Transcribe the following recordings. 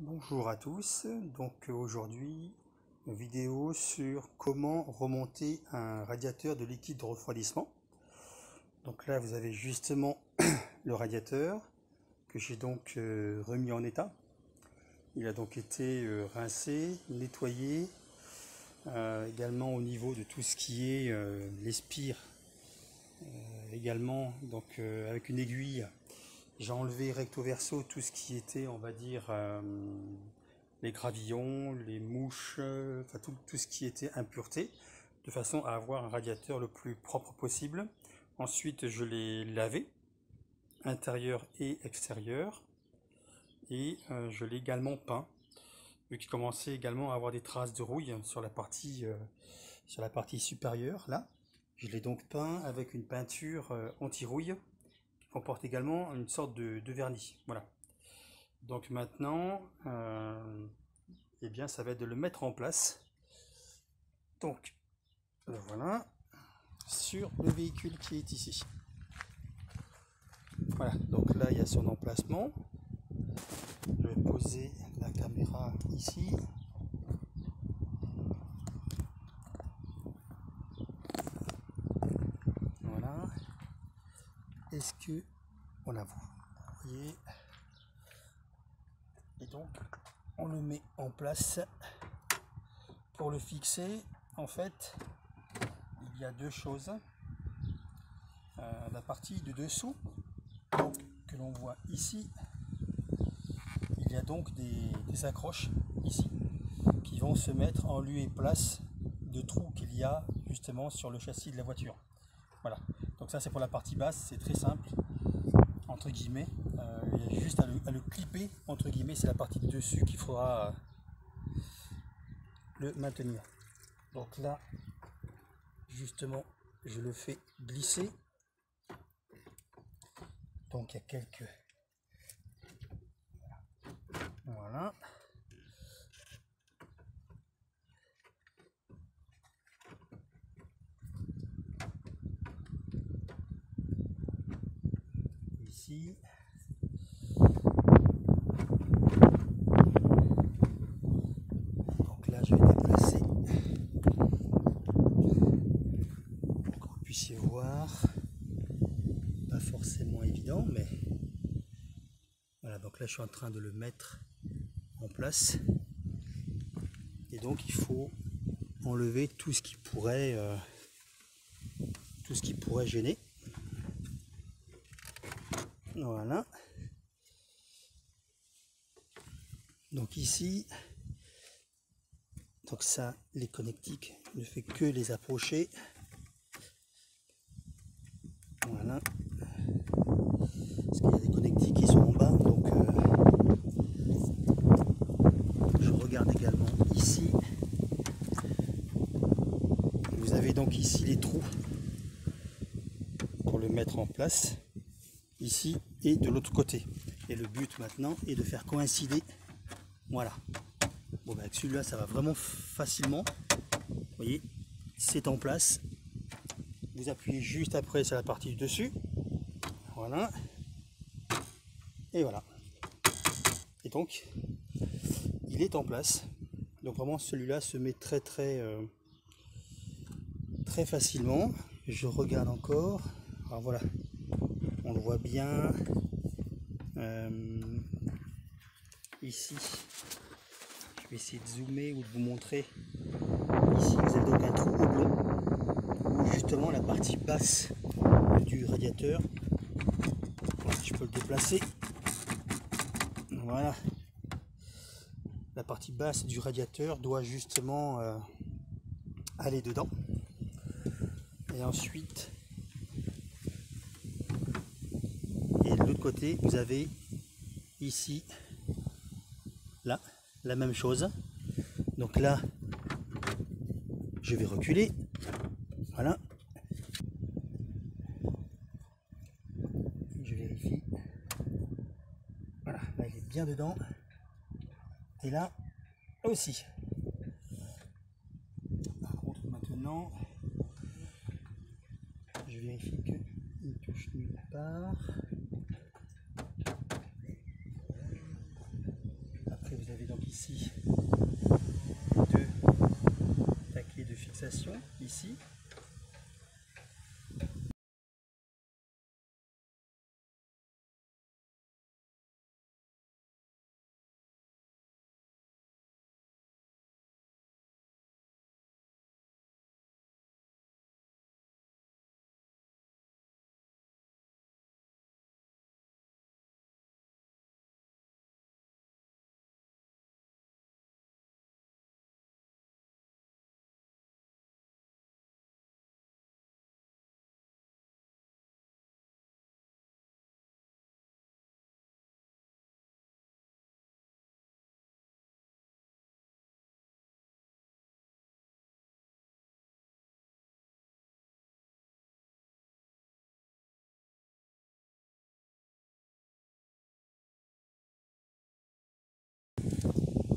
Bonjour à tous, donc aujourd'hui une vidéo sur comment remonter un radiateur de liquide de refroidissement. Donc là vous avez justement le radiateur que j'ai donc remis en état. Il a donc été rincé, nettoyé, également au niveau de tout ce qui est les spires, également donc avec une aiguille. J'ai enlevé recto verso tout ce qui était, on va dire, les gravillons, les mouches, enfin tout ce qui était impureté, de façon à avoir un radiateur le plus propre possible. Ensuite, je l'ai lavé, intérieur et extérieur, et je l'ai également peint, vu qu'il commençait également à avoir des traces de rouille sur la partie supérieure, là. Je l'ai donc peint avec une peinture anti-rouille, comporte également une sorte de vernis. Voilà. Donc maintenant, eh bien, ça va être de le mettre en place. Donc, le voilà, sur le véhicule qui est ici. Voilà, donc là, il y a son emplacement. Je vais poser la caméra ici. Voilà. Est-ce que on la voit? Vous voyez? Et donc, on le met en place. Pour le fixer, en fait, il y a deux choses. La partie de dessous, donc, que l'on voit ici, il y a donc des accroches ici qui vont se mettre en lieu et place de trous qu'il y a justement sur le châssis de la voiture. Voilà, donc ça c'est pour la partie basse, c'est très simple entre guillemets. Il y a juste à le clipper entre guillemets, c'est la partie de dessus qu'il faudra le maintenir. Donc là justement je le fais glisser, donc il y a quelques, voilà. Ici. Donc là je vais déplacer pour que vous puissiez voir. Pas forcément évident, mais voilà, donc là je suis en train de le mettre en place. Et donc il faut enlever tout ce qui pourrait gêner. Voilà. Donc ici, donc ça, les connectiques, je ne fais que les approcher. Voilà. Parce qu'il y a des connectiques qui sont en bas, donc je regarde également ici. Vous avez donc ici les trous pour le mettre en place, ici et de l'autre côté. Et le but maintenant est de faire coïncider. Voilà. Bon, ben avec celui-là, ça va vraiment facilement. Vous voyez, c'est en place. Vous appuyez juste après sur la partie du dessus. Voilà. Et voilà. Et donc, il est en place. Donc vraiment, celui-là se met très facilement. Je regarde encore. Alors voilà, on le voit bien. Ici, je vais essayer de zoomer ou de vous montrer. Ici, vous avez donc un trou oblong où justement la partie basse du radiateur, si je peux le déplacer, voilà, la partie basse du radiateur doit justement aller dedans. Et ensuite, et de l'autre côté, vous avez ici, là, la même chose. Donc là, je vais reculer. Voilà. Je vérifie. Voilà, là il est bien dedans. Et là aussi. Par contre, maintenant, je vérifie qu'il ne touche nulle part. Après, vous ici les deux taquets de fixation ici.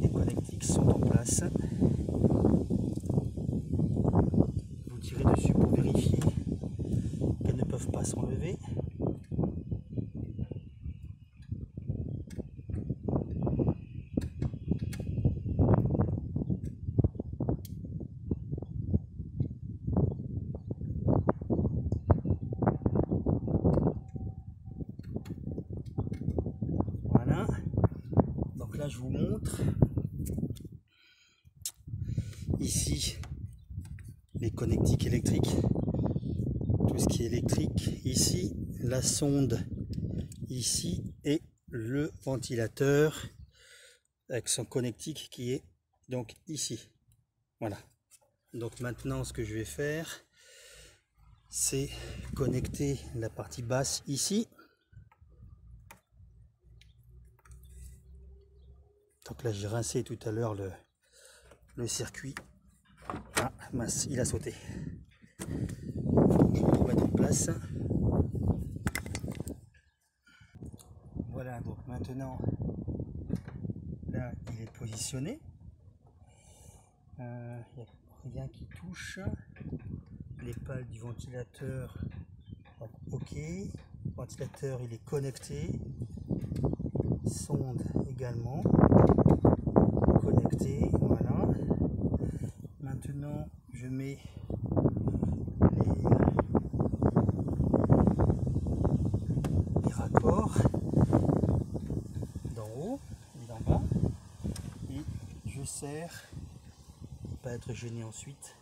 Les connectiques sont en place. Vous tirez dessus pour vérifier qu'elles ne peuvent pas s'enlever. Voilà. Donc là, je vous montre. Ici, les connectiques électriques. Tout ce qui est électrique. Ici, la sonde. Ici, et le ventilateur avec son connectique qui est donc ici. Voilà. Donc maintenant, ce que je vais faire, c'est connecter la partie basse ici. Donc là, j'ai rincé tout à l'heure le circuit. Ah, mince, il a sauté. Donc, je vais le remettre en place. Voilà, donc maintenant, là, il est positionné. Il n'y a rien qui touche. Les pales du ventilateur, donc, ok. Le ventilateur, il est connecté. Sonde également connectée. Voilà. Maintenant, je mets les raccords d'en haut et d'en bas. Et je serre, pour ne pas être gêné ensuite,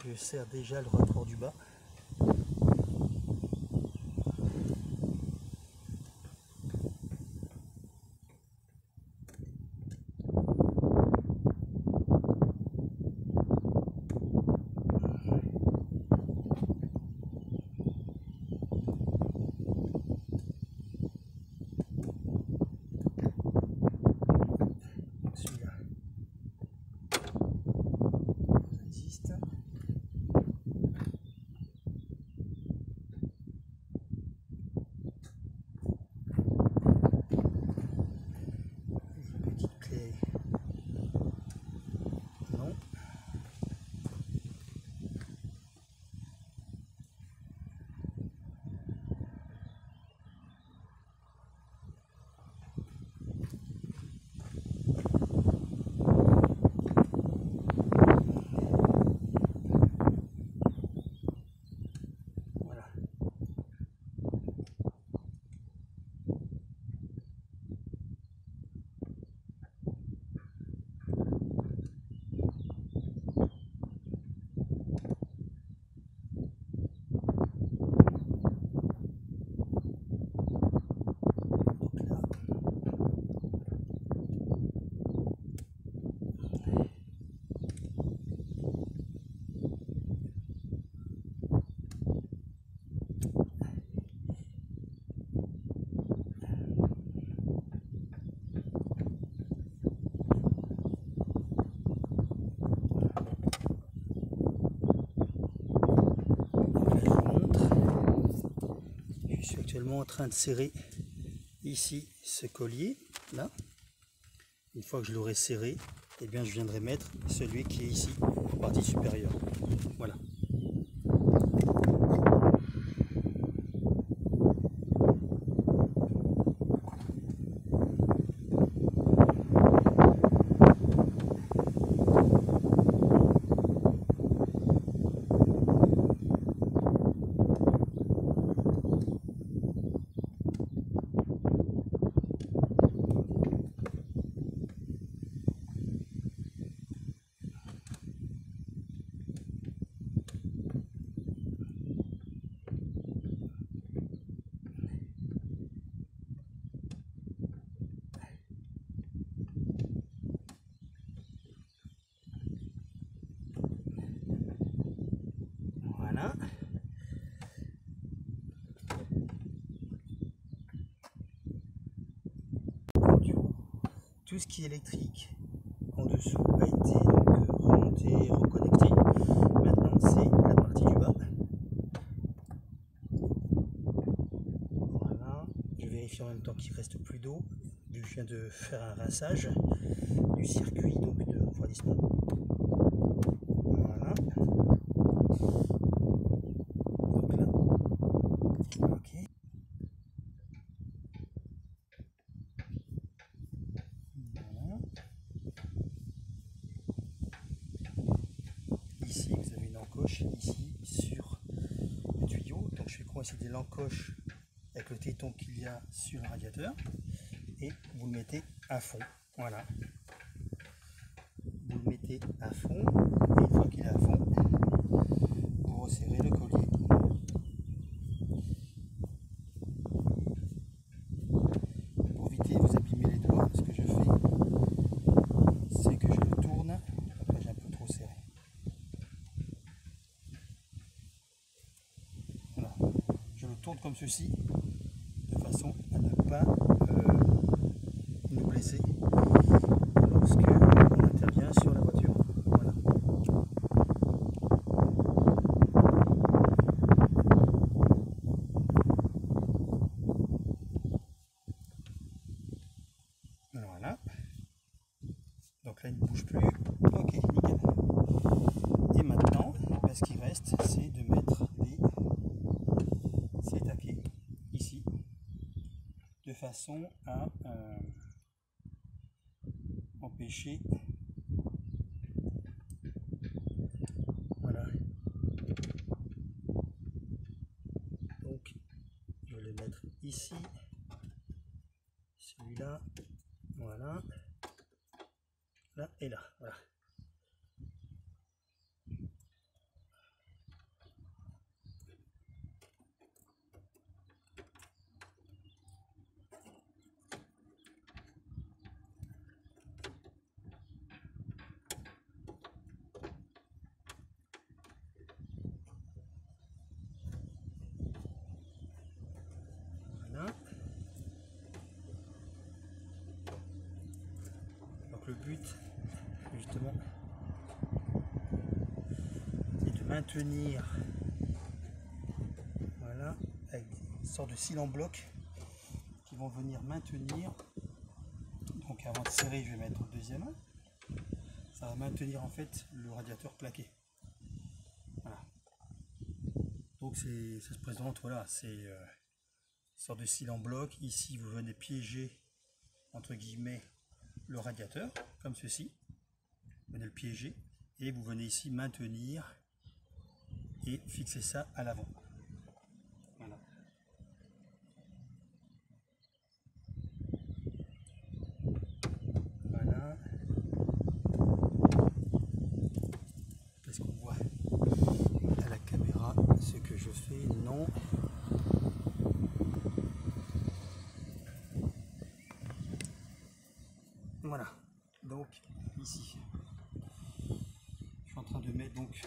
je serre déjà le raccord du bas. Celui-là résiste. Une petite clé. Non. Voilà. Je suis actuellement en train de serrer ici ce collier là. Une fois que je l'aurai serré, eh bien je viendrai mettre celui qui est ici en partie supérieure. Voilà. tout ce qui est électrique en dessous a été donc remonté et reconnecté. Maintenant c'est la partie du bas. Voilà, je vérifie en même temps qu'il reste plus d'eau, vu que je viens de faire un rinçage du circuit donc de refroidissement. Voilà. Donc là, ok. Voilà. Ici, vous avez une encoche ici sur le tuyau. Donc je fais coïncider l'encoche avec le téton qu'il y a sur le radiateur et vous le mettez à fond. Voilà. Vous le mettez à fond et une fois qu'il est à fond, vous resserrez le collier. Pour éviter de vous abîmer les doigts, ce que je fais, c'est que je le tourne. Donc là j'ai un peu trop serré. Voilà. Je le tourne comme ceci, de façon à ne pas nous blesser lorsque on intervient sur la voiture. Voilà. Voilà. Donc là il ne bouge plus. Ok, nickel. Et maintenant, ce qui reste, c'est de mettre ces taquets ici, de façon à empêcher. Voilà. Donc je vais les mettre ici, celui-là, voilà, là et là, voilà. Voilà. Donc le but, justement, est de maintenir, voilà, avec une sorte de cils en bloc qui vont venir maintenir. Donc avant de serrer, je vais mettre le deuxième. Ça va maintenir en fait le radiateur plaqué. Voilà. Donc ça se présente, voilà, c'est une sorte de cils en bloc. Ici, vous venez piéger entre guillemets le radiateur, comme ceci. Vous venez le piéger et vous venez ici maintenir et fixer ça à l'avant. Voilà. Voilà. Qu'est-ce qu'on voit à la caméra? Ce que je fais, non. Voilà. Donc ici, je suis en train de mettre donc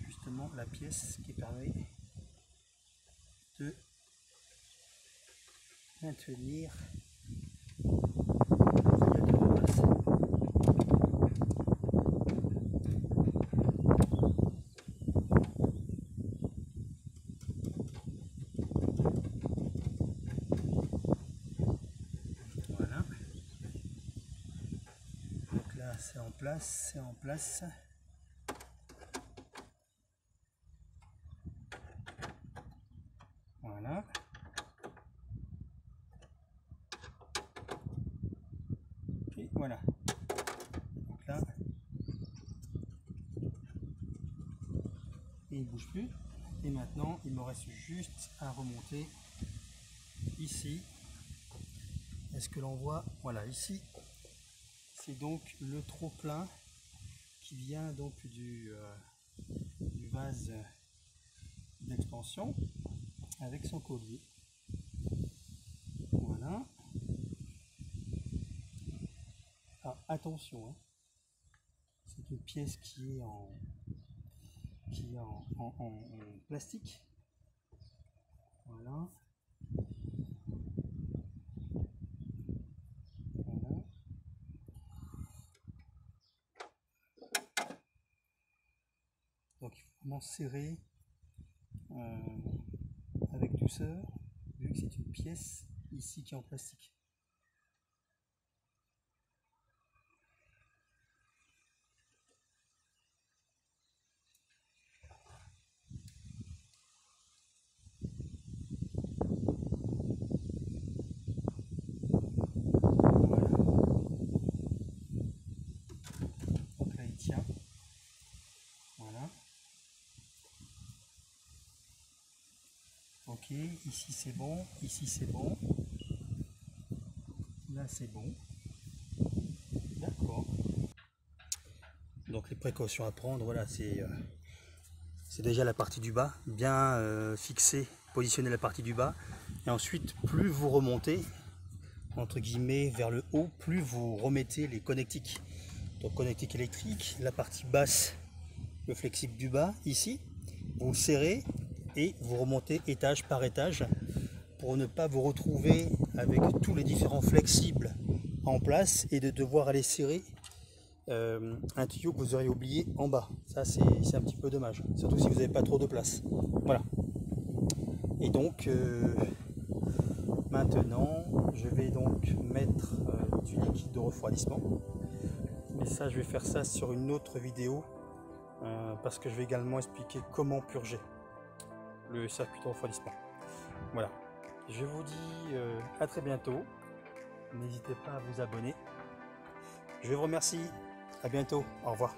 justement la pièce qui permet de maintenir le radiateur en place. Voilà. Donc là c'est en place, c'est en place. Voilà. Et voilà. Donc là, il ne bouge plus. Et maintenant, il me reste juste à remonter ici. Est-ce que l'on voit? Voilà, ici, c'est donc le trop-plein qui vient donc du vase d'expansion avec son collier. Voilà. Alors, attention, hein. C'est une pièce qui est en plastique. Voilà. vraiment serré, avec douceur, vu que c'est une pièce ici qui est en plastique. Voilà. Donc là il tient. Voilà. Ok, ici c'est bon, ici c'est bon. Là c'est bon. D'accord. Donc les précautions à prendre, voilà, c'est déjà la partie du bas, bien fixer, positionner la partie du bas. Et ensuite, plus vous remontez, entre guillemets, vers le haut, plus vous remettez les connectiques. Donc connectique électrique, la partie basse, le flexible du bas, ici, vous serrez et vous remontez étage par étage pour ne pas vous retrouver avec tous les différents flexibles en place et de devoir aller serrer un tuyau que vous auriez oublié en bas. Ça c'est un petit peu dommage, surtout si vous n'avez pas trop de place. Voilà. Et donc maintenant je vais donc mettre du liquide de refroidissement. Mais ça je vais faire ça sur une autre vidéo parce que je vais également expliquer comment purger le circuit de refroidissement. Voilà. Je vous dis à très bientôt. N'hésitez pas à vous abonner. Je vous remercie. À bientôt. Au revoir.